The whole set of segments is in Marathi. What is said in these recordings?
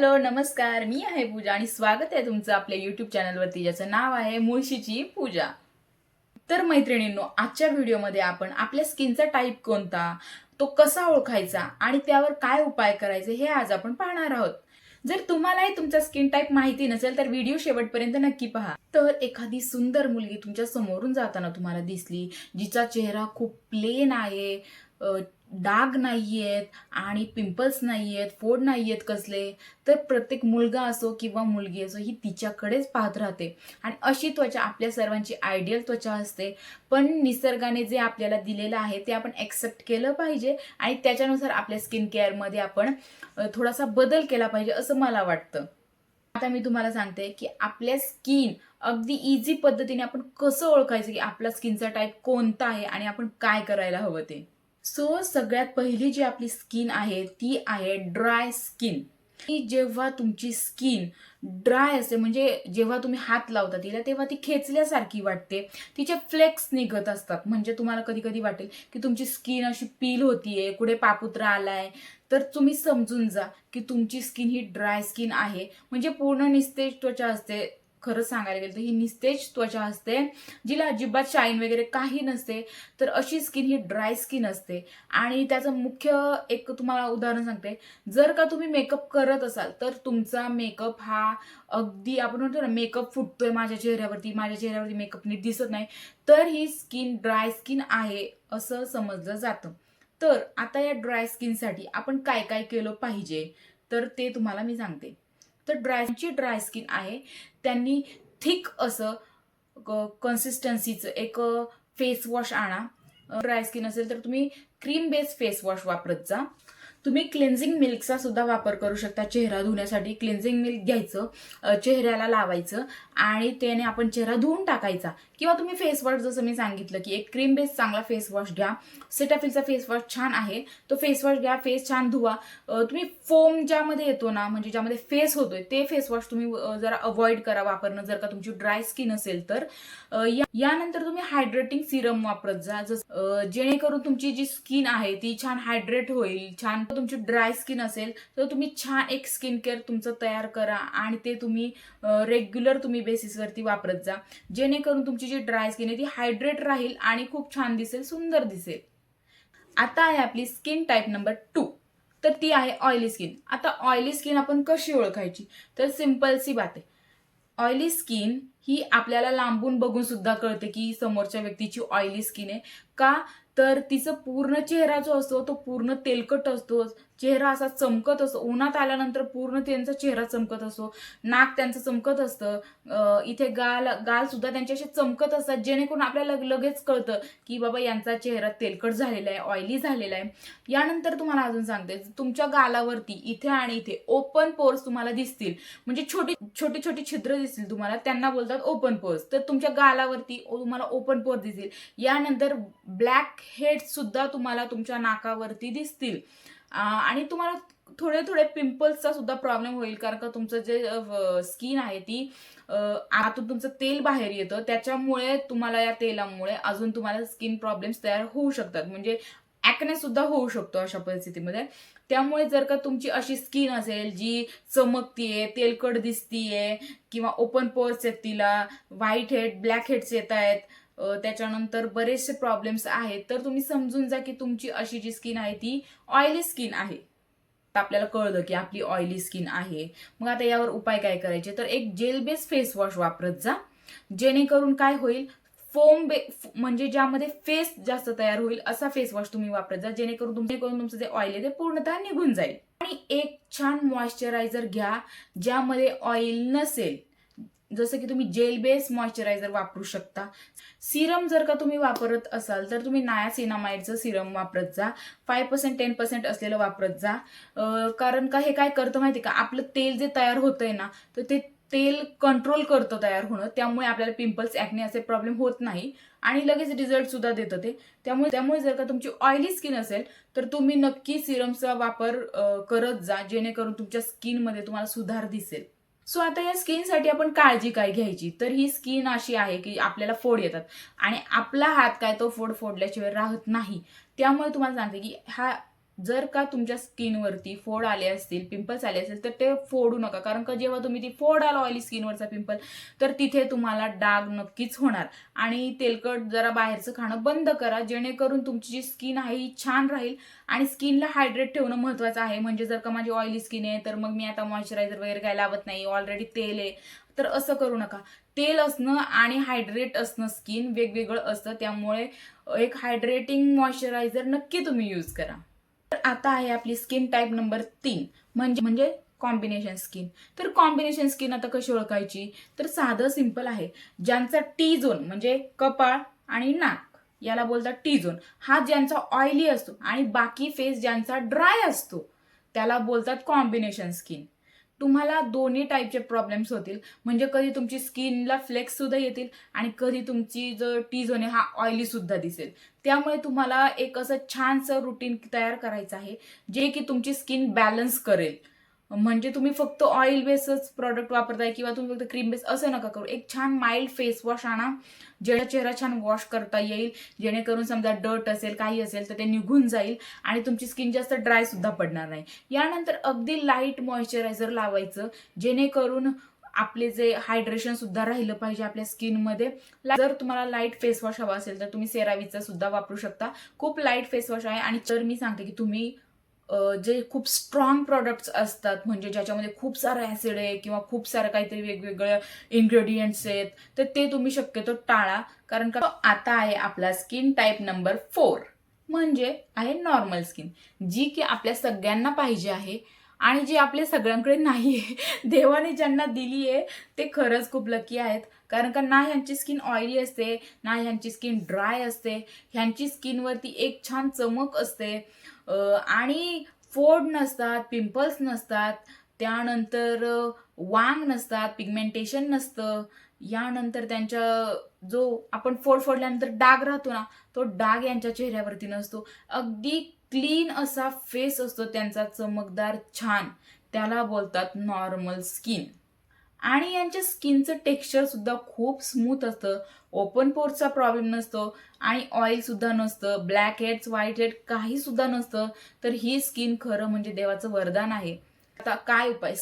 हॅलो नमस्कार, मी आहे पूजा आणि स्वागत आहे तुमचं आपल्या यूट्यूब चॅनलवरती ज्याचं नाव आहे मुळशीची पूजा. तर मैत्रिणींनो, आजच्या व्हिडिओमध्ये आपण आपल्या स्किनचा टाईप कोणता, तो कसा ओळखायचा आणि त्यावर काय उपाय करायचे हे आज आपण पाहणार आहोत. जर तुम्हालाही तुमचा स्किन टाईप माहिती नसेल तर व्हिडिओ शेवटपर्यंत नक्की पहा. तर एखादी सुंदर मुलगी तुमच्या समोरून जाताना तुम्हाला दिसली, जिचा चेहरा खूप प्लेन आहे, डाग नाहीयेत आणि पिंपल्स नाहीयेत, फोड नाहीयेत कसले, तर प्रत्येक मुलगा असो किंवा मुलगी असो ही तिच्याकडेच पाहत राहते. आणि अशी त्वचा आपल्या सर्वांची आयडियल त्वचा असते. पण निसर्गाने जे आपल्याला दिलेलं आहे ते आपण ॲक्सेप्ट केलं पाहिजे आणि त्याच्यानुसार आपल्या स्किन केअरमध्ये आपण थोडासा बदल केला पाहिजे असं मला वाटतं. आता मी तुम्हाला सांगते की आपल्या स्किन अगदी इझी पद्धतीने आपण कसं ओळखायचं की आपला स्किनचा टाईप कोणता आहे आणि आपण काय करायला हवं ते. सो सगळ्यात पहिली जी आपली स्किन आहे ती आहे ड्राय स्किन. की जेव्हा तुमची स्किन ड्राय असते, म्हणजे जेव्हा तुम्ही हात लावता तिला तेव्हा ती खेचल्यासारखी वाटते, तिचे फ्लेक्स निघत असतात. म्हणजे तुम्हाला कधी कधी वाटेल की तुमची स्किन अशी पील होतीये, कुठे पापुत्रा आलाय, तर तुम्ही समजून जा की तुमची स्किन ही ड्राय स्किन आहे. म्हणजे पूर्ण निस्तेज त्वचा असते. खरंच सांगायला गेलं तर ही निस्तेज त्वचा असते, जिला अजिबात शाईन वगैरे काही नसते. तर अशी स्किन ही ड्राय स्किन असते. आणि त्याचं मुख्य एक तुम्हाला उदाहरण सांगते. जर का तुम्ही मेकअप करत असाल तर तुमचा मेकअप हा अगदी आपण म्हणतो ना, मेकअप फुटतोय माझ्या चेहऱ्यावरती मेकअप नीट दिसत नाही, तर ही स्किन ड्राय स्किन आहे असं समजलं जातं. तर आता या ड्राय स्किनसाठी आपण काय काय केलं पाहिजे तर ते तुम्हाला मी सांगते. तर ड्राय स्किन आहे त्यांनी थिक असं कन्सिस्टन्सीचं एक फेस वॉश आणा. ड्राय स्किन असेल तर तुम्ही क्रीम बेस्ड फेस वॉश वापरत जा. तुम्ही क्लेन्झिंग मिल्कचा सुद्धा वापर करू शकता चेहरा धुण्यासाठी. क्लेन्झिंग मिल्क घ्यायचं, चेहऱ्याला लावायचं आणि त्याने आपण चेहरा धुवून टाकायचा. किंवा तुम्ही फेस वॉश जसं मी सांगितलं की एक क्रीम बेस्ड चांगला फेस वॉश घ्या. सेटाफिलचा फेस वॉश छान आहे, तो फेस वॉश घ्या, फेस छान धुवा. तुम्ही फोम ज्यामध्ये येतो ना, म्हणजे ज्यामध्ये फेस होतोय ते फेस वॉश तुम्ही जरा अवॉइड करा वापरणं, जर का तुमची ड्राय स्किन असेल तर. यानंतर तुम्ही हायड्रेटिंग सिरम वापरत जा, जेणेकरून तुमची जी स्किन आहे ती छान हायड्रेट होईल. छान तुमची ड्राय स्किन असेल तर तुम्ही छान एक स्किन केअर तुमचं तयार करा आणि ते तुम्ही रेग्युलर तुम्ही बेसिसवरती वापरत जा, जेणेकरून तुमची जी ड्राय स्किन आहे ती हायड्रेट राहील आणि खूप छान दिसेल, सुंदर दिसेल. आता आहे आपली स्किन टाईप नंबर 2, तर ती आहे ऑइली स्किन. आता ऑइली स्किन आपण कशी ओळखायची, तर सिंपल सी बात आहे. ऑइली स्किन ही आपल्याला लांबून बघून सुद्धा कळते की समोरच्या व्यक्तीची ऑइली स्किन आहे. का, तर तिचं पूर्ण चेहरा जो असतो तो पूर्ण तेलकट असतो. चेहरा असा चमकत असतो, उन्हात आल्यानंतर पूर्ण त्यांचा चेहरा चमकत असतो. नाक त्यांचं चमकत असतं, इथे गाल गाल सुद्धा त्यांचे असे चमकत असतात, जेणेकरून आपल्याला लगेच कळतं की बाबा यांचा चेहरा तेलकट झालेला आहे, ऑइली झालेला आहे. यानंतर तुम्हाला अजून सांगते, तुमच्या गालावरती इथे आणि इथे ओपन पोर्स तुम्हाला दिसतील, म्हणजे छोटी छोटी छोटी छिद्र दिसतील तुम्हाला, त्यांना बोलतात ओपन पोर्स. तर तुमच्या गालावरती तुम्हाला ओपन पोर्स दिसतील. यानंतर ब्लॅक हेड्स सुद्धा तुम्हाला तुमच्या नाकावरती दिसतील. आणि तुम्हाला थोडे थोडे पिंपल्सचा सुद्धा प्रॉब्लेम होईल, कारण का तुमचं जे स्किन आहे ती आतून तुमचं तेल बाहेर येतं, त्याच्यामुळे तुम्हाला या तेलामुळे अजून तुम्हाला स्किन प्रॉब्लेम्स तयार होऊ शकतात. म्हणजे ॲक्ने सुद्धा होऊ शकतो अशा परिस्थितीमध्ये. त्यामुळे जर का तुमची अशी स्किन असेल जी चमकतीये, तेलकट दिसतीये किंवा ओपन पोर्स आहेत, तिला व्हाईट हेड ब्लॅक हेड्स येत आहेत, त्याच्यानंतर बरेचसे प्रॉब्लेम्स आहेत, तर तुम्ही समजून जा की तुमची अशी जी स्किन आहे ती ऑइली स्किन आहे. आपल्याला कळलं की आपली ऑइली स्किन आहे. मग आता यावर उपाय काय करायचे, तर एक जेल बेस्ड फेस वॉश वापरत जा, जेणेकरून काय होईल, म्हणजे ज्यामध्ये फेस जास्त तयार होईल असा फेस वॉश तुम्ही वापरत जा, जेणेकरून तुमचं जे ऑइल आहे ते पूर्णतः निघून जाईल. आणि एक छान मॉइश्चरायझर घ्या ज्यामध्ये ऑइल नसेल, जसं की तुम्ही जेल बेस्ड मॉइश्चरायझर वापरू शकता. सिरम जर का तुम्ही वापरत असाल तर तुम्ही नायासिनामाइडचं सिरम वापरत जा. 5% 10% असलेलं वापरत जा. कारण का हे काय करतं माहिती का, आपलं तेल जे तयार होतंय ना, तर ते तेल कंट्रोल करतं तयार होणं, त्यामुळे आपल्याला पिंपल्स ॲक्ने असे प्रॉब्लेम होत नाही आणि लगेच रिझल्ट सुद्धा देतं ते. त्यामुळे जर का तुमची ऑइली स्किन असेल तर तुम्ही नक्की सिरमचा वापर करत जा, जेणेकरून तुमच्या स्किनमध्ये तुम्हाला सुधार दिसेल. सो आता या स्किनसाठी आपण काळजी काय घ्यायची, तर ही स्किन अशी आहे की आपल्याला फोड येतात आणि आपला हात काय तो फोड फोडल्याशिवाय राहत नाही. त्यामुळे तुम्हाला सांगते की हा जर का तुमच्या स्किनवरती फोड आले असतील, पिंपल्स आले असतील, तर ते फोडू नका. कारण का जेव्हा तुम्ही ती फोडाल ऑइली स्किनवरचा पिंपल, तर तिथे तुम्हाला डाग नक्कीच होणार. आणि तेलकट जरा बाहेरचं खाणं बंद करा, जेणेकरून तुमची जी स्किन आहे ही छान राहील. आणि स्किनला हायड्रेट ठेवणं महत्त्वाचं आहे. म्हणजे जर का माझी ऑइली स्किन आहे तर मग मी आता मॉइश्चरायझर वगैरे काय लावत नाही, ऑलरेडी तेल आहे, तर असं करू नका. तेल असणं आणि हायड्रेट असणं स्किन वेगवेगळं असतं. त्यामुळे एक हायड्रेटिंग मॉइश्चरायझर नक्की तुम्ही यूज करा. तर आता आहे आपली स्किन टाईप नंबर 3, म्हणजे कॉम्बिनेशन स्किन. तर कॉम्बिनेशन स्किन आता कशी ओळखायची, तर साधं सिंपल आहे. ज्यांचा टी झोन म्हणजे कपाळ आणि नाक याला बोलतात टी झोन, हा ज्यांचा ऑइली असतो आणि बाकी फेस ज्यांचा ड्राय असतो त्याला बोलतात कॉम्बिनेशन स्किन. तुम्हाला दोन्ही टाईपचे प्रॉब्लेम्स होतील. म्हणजे कधी तुमची स्किनला फ्लेक्स सुद्धा येतील आणि कधी तुमची जो टी झोन आहे हा ऑइली सुद्धा दिसेल. त्यामुळे तुम्हाला एक असं छानसं रुटीन तयार करायचं आहे जे की तुमची स्किन बॅलन्स करेल. म्हणजे तुम्ही फक्त ऑइल बेसच प्रॉडक्ट वापरताय किंवा तुम्ही फक्त क्रीम बेस असं नका करू. एक छान माइल्ड फेस वॉश आणा, जेणेकरून चेहरा छान वॉश करता येईल, जेणेकरून समजा डर्ट असेल काही असेल तर ते निघून जाईल आणि तुमची स्किन जास्त ड्राय सुद्धा पडणार नाही. यानंतर अगदी लाईट मॉइश्चरायझर लावायचं, जेणेकरून आपले जे हायड्रेशन सुद्धा राहिलं पाहिजे आपल्या स्किनमध्ये. जर तुम्हाला लाईट फेस वॉश हवा असेल तर तुम्ही सेरावीचा सुद्धा वापरू शकता. खूप लाईट फेस वॉश आहे. आणि तर मी सांगते की तुम्ही जे खूप स्ट्रॉंग प्रॉडक्ट्स असतात, म्हणजे ज्याच्यामध्ये खूप सारं ऍसिड आहे किंवा खूप सारं काहीतरी वेगवेगळ्या इन्ग्रेडियंट्स आहेत, तर ते तुम्ही शक्यतो टाळा. कारण का आता आहे आपला स्किन टाईप नंबर 4, म्हणजे आहे नॉर्मल स्किन, जी की आपल्या सगळ्यांना पाहिजे आहे आणि जी आपल्या सगळ्यांकडे नाही आहे. देवाने ज्यांना दिली आहे ते खरंच खूप लकी आहेत. कारण का ना ह्यांची स्किन ऑइली असते, ना ह्यांची स्किन ड्राय असते. ह्यांची स्किनवरती एक छान चमक असते आणि फोड नसतात, पिंपल्स नसतात, त्यानंतर वांग नसतात, पिगमेंटेशन नसतं. यानंतर त्यांच्या जो आपण फोड फोडल्यानंतर डाग राहतो ना, तो डाग यांच्या चेहऱ्यावरती नसतो. अगदी क्लीन असा फेस असतो त्यांचा, चमकदार छान. त्याला बोलतात नॉर्मल स्किन. आणि यांच्या स्किनचं टेक्स्चर सुद्धा खूप स्मूथ असतं. ओपन पोर्सचा प्रॉब्लेम नसतो आणि ऑइल सुद्धा नसतं, ब्लॅक हेड्स व्हाईट हेड काही सुद्धा नसतं. तर ही स्किन खरं म्हणजे देवाचं वरदान आहे. आता काय उपाय,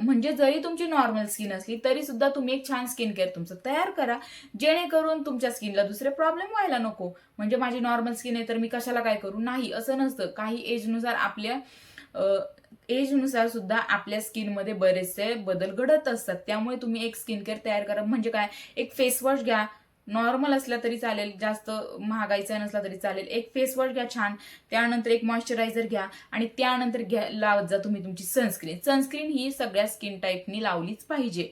म्हणजे जरी तुमची नॉर्मल स्किन असली तरी सुद्धा तुम्ही एक छान स्किन केअर तुमचं तयार करा, जेणेकरून तुमच्या स्किनला दुसरे प्रॉब्लेम व्हायला नको. म्हणजे माझी नॉर्मल स्किन आहे तर मी कशाला काय करू, नाही असं नसतं. काही एजनुसार एजनुसार सुद्धा आपल्या स्किनमध्ये बरेचसे बदल घडत असतात. त्यामुळे तुम्ही एक स्किन केअर तयार करा. म्हणजे काय, एक फेस वॉश घ्या, नॉर्मल असला तरी चालेल, जास्त महागाईचा नसला तरी चालेल. एक फेस वॉश घ्या छान, त्यानंतर एक मॉइश्चरायझर घ्या आणि त्यानंतर लावत जा तुम्ही तुमची सनस्क्रीन. सनस्क्रीन ही सगळ्या स्किन टाईपनी लावलीच पाहिजे.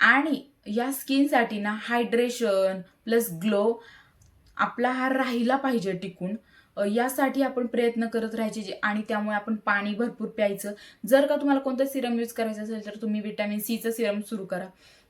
आणि या स्किनसाठी ना हायड्रेशन प्लस ग्लो आपला हा राहिला पाहिजे टिकून. यासाठी आपण प्रयत्न करत राहायचे आणि त्यामुळे आपण पाणी भरपूर प्यायचं. जर का तुम्हाला कोणतं सिरम यूज करायचं असेल तर तुम्ही व्हिटॅमिन सीचं सिरम सुरू करा.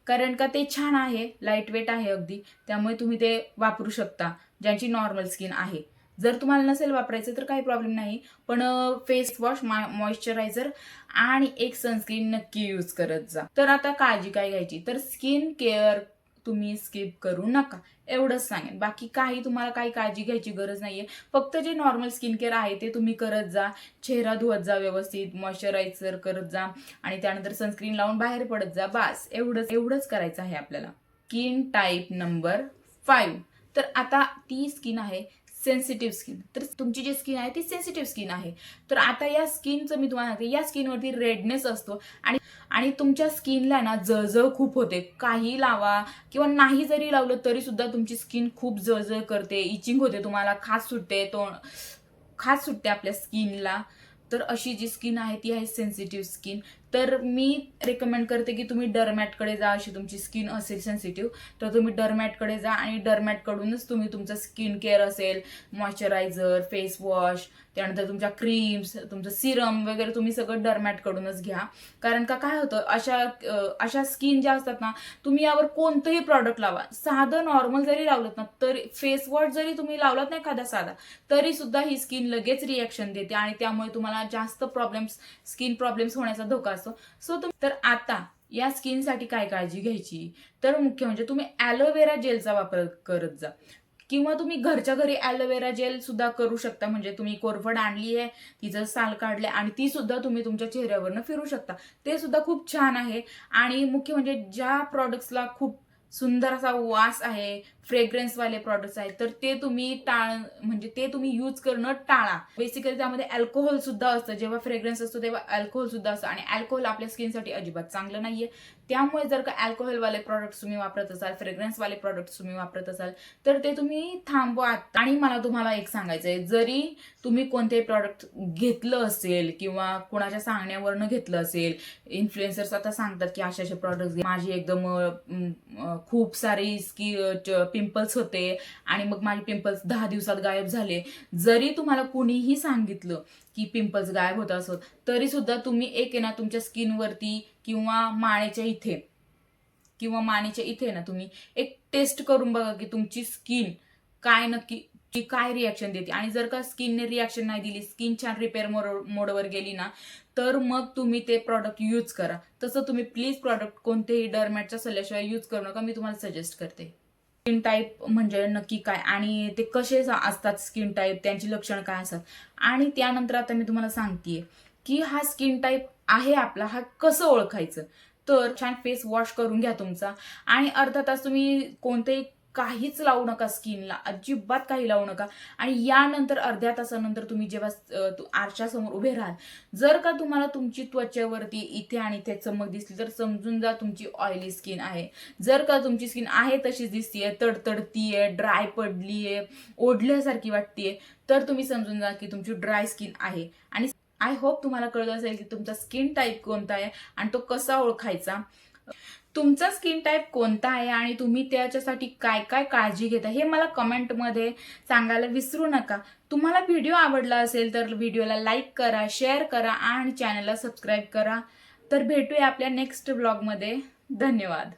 कारण का ते छान आहे, लाईट वेट आहे अगदी, त्यामुळे तुम्ही ते वापरू शकता ज्यांची नॉर्मल स्किन आहे. जर तुम्हाला नसेल वापरायचं तर काही प्रॉब्लेम नाही, पण फेस वॉश, मॉइश्चरायझर आणि एक सनस्क्रीन नक्की यूज करत जा. तर आता काळजी काय घ्यायची, तर स्किन केअर तुम्ही स्किप करू नका, एवढंच सांगेन. बाकी काही तुम्हाला काही काळजी घ्यायची गरज नाहीये. फक्त जे नॉर्मल स्किन केअर आहे ते तुम्ही करत जा. चेहरा धुवत जा व्यवस्थित, मॉइश्चरायझर करत जा आणि त्यानंतर सनस्क्रीन लावून बाहेर पडत जा. बस एवढंच करायचं आहे आपल्याला. स्किन टाईप नंबर 5, तर आता ती स्किन आहे सेन्सिटिव्ह स्किन. तर तुमची जी स्किन आहे ती सेन्सिटिव्ह स्किन आहे. तर आता या स्किनचं मी तुम्हाला सांगते, या स्किनवरती रेडनेस असतो आणि तुमच्या स्किनला ना जळजळ खूप होते. काही लावा किंवा नाही जरी लावलं तरी सुद्धा तुमची स्किन खूप जळजळ करते, इचिंग होते, तुम्हाला खाज सुटते आपल्या स्किनला. तर अशी जी स्किन आहे ती आहे सेन्सिटिव्ह स्किन. तर मी रेकमेंड करते की तुम्ही डर्मॅटकडे जा. अशी तुमची स्किन असेल सेन्सिटिव्ह तर तुम्ही डर्मॅटकडे जा आणि डर्मॅटकडूनच तुम्ही तुमचं स्किन केअर असेल, मॉइश्चरायझर, फेस वॉश, त्यानंतर तुमच्या क्रीम्स, तुमचं सिरम वगैरे तुम्ही सगळं डर्मॅटकडूनच घ्या. कारण का काय होतं, अशा स्किन ज्या असतात ना, तुम्ही यावर कोणतंही प्रॉडक्ट लावा, साधं नॉर्मल जरी लावलं ना, तरी फेस वॉश जरी तुम्ही लावलात नाही एखादा साधा, तरी सुद्धा ही स्किन लगेच रिॲक्शन देते आणि त्यामुळे तुम्हाला जास्त स्किन प्रॉब्लेम्स होण्याचा धोका असतो. तर आता या स्किनसाठी काय काळजी घ्यायची, तर मुख्य म्हणजे तुम्ही ॲलोवेरा जेलचा वापर करत जा. किंवा तुम्ही घरच्या घरी ॲलोवेरा जेल सुद्धा करू शकता. म्हणजे तुम्ही कोरफड आणली आहे, तिचं साल काढले आणि ती सुद्धा तुम्ही तुमच्या चेहऱ्यावरनं फिरू शकता. ते सुद्धा खूप छान आहे. आणि मुख्य म्हणजे ज्या प्रॉडक्ट्सला खूप सुंदर असा वास आहे, फ्रेग्रन्सवाले प्रॉडक्ट्स आहेत, तर ते तुम्ही म्हणजे ते तुम्ही यूज करणं टाळा. बेसिकली त्यामध्ये अल्कोहोल सुद्धा असतं. जेव्हा फ्रेग्रन्स असतो तेव्हा अल्कोहोल सुद्धा असतं आणि अल्कोहोल आपल्या स्किनसाठी अजिबात चांगलं नाहीये. त्यामुळे जर का अल्कोहोलवाले प्रॉडक्ट्स तुम्ही वापरत असाल, फ्रेग्रन्सवाले प्रॉडक्ट्स तुम्ही वापरत असाल, तर ते तुम्ही थांबवा. आणि मला तुम्हाला एक सांगायचंय, जरी तुम्ही कोणतेही प्रॉडक्ट घेतलं असेल किंवा कोणाच्या सांगण्यावरनं घेतलं असेल, इन्फ्लुएन्सर्स आता सांगतात की असे प्रॉडक्ट्स घे, माझी एकदम खूप सारी पिंपल्स होते आणि मग माझे पिंपल्स 10 दिवसात गायब झाले. जरी तुम्हाला कुणीही सांगितलं की पिंपल्स गायब होत असत, तरी सुद्धा तुम्ही एक आहे ना तुमच्या स्किनवरती किंवा मानेच्या इथे ना तुम्ही एक टेस्ट करून बघा की तुमची स्किन काय नक्की की काय रिॲक्शन देते. आणि जर का स्किनने रिॲक्शन नाही दिली, स्किन छान रिपेअर मोडवर गेली ना, तर मग तुम्ही ते प्रॉडक्ट यूज करा. तसं तुम्ही प्लीज प्रॉडक्ट कोणतेही डरमॅटच्या सल्ल्याशिवाय यूज करू नका, मी तुम्हाला सजेस्ट करते. स्किन टाईप म्हणजे नक्की काय आणि ते कसे असतात स्किन टाईप, त्यांची लक्षणं काय असतात, आणि त्यानंतर आता मी तुम्हाला सांगतेय की हा स्किन टाईप आहे आपला, हा कसं ओळखायचं. तर छान फेस वॉश करून घ्या तुमचा आणि अर्धा तास तुम्ही कोणतेही काहीच लावू नका स्किनला, अजिबात काही लावू नका. आणि यानंतर अर्ध्या तासानंतर तुम्ही जेव्हा आरशासमोर उभे राहाल, जर का तुम्हाला तुमची त्वचेवरती इथे आणि इथे चमक दिसली तर समजून जा तुमची ऑइली स्किन आहे. जर का तुमची स्किन आहे तशीच दिसतीये, तडतडतीये, ड्राय पडलीये, ओढल्यासारखी वाटतेय, तर तुम्ही समजून जा की तुमची ड्राय स्किन आहे. आणि आय होप तुम्हाला कळलं असेल की तुमचा स्किन टाईप कोणता आहे आणि तो कसा ओळखायचा. तुमचा स्किन टाईप कोणता आहे आणि तुम्ही त्याच्यासाठी काय काय काळजी घेता हे मला कमेंटमध्ये सांगायला विसरू नका. तुम्हाला व्हिडिओ आवडला असेल तर व्हिडिओला लाईक करा, शेअर करा आणि चॅनलला सबस्क्राईब करा. तर भेटूया आपल्या नेक्स्ट व्लॉगमध्ये. धन्यवाद.